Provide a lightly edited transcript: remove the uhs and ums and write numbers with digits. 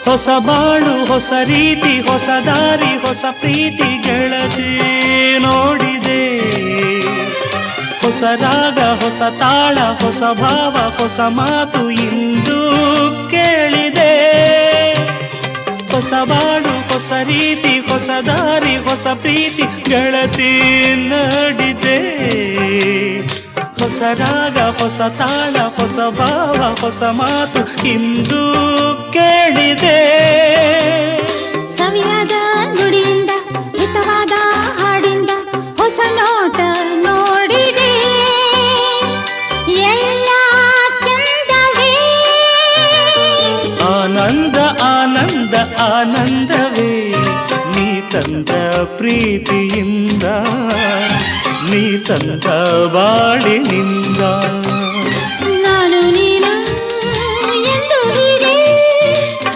ಹೊಸ ಬಾಳು ಹೊಸ ರೀತಿ ಹೊಸ ದಾರಿ ಹೊಸ ಪ್ರೀತಿ ಗೆಳತಿ ನೋಡಿದೆ. ಹೊಸ ರಾಗ ಹೊಸ ತಾಳ ಹೊಸ ಭಾವ ಹೊಸ ಮಾತು ಇಂದು ಕೇಳಿದೆ. ಹೊಸ ಬಾಳು ಹೊಸ ರೀತಿ ಹೊಸ ದಾರಿ ಹೊಸ ಪ್ರೀತಿ ಗೆಳತಿ ನೋಡಿದೆ. ಹೊಸ ರಾಗ ಹೊಸ ತಾಳ ಹೊಸ ಭಾವ ಹೊಸ ಮಾತು ಇಂದು ಕೇಳಿದೆ. ಸವಿಯಾದ ನುಡಿಯಿಂದ ಹಿತವಾದ ಹಾಡಿಂದ ಹೊಸ ನೋಟ ನೋಡಿದೆ. ಎಲ್ಲ ಚಂದವೇ ಆನಂದ ಆನಂದ ಆನಂದವೇ ನೀ ತಂದ ಪ್ರೀತಿಯಿಂದ ನೀ ತಂದ ಬಾಳಿನಿಂದ.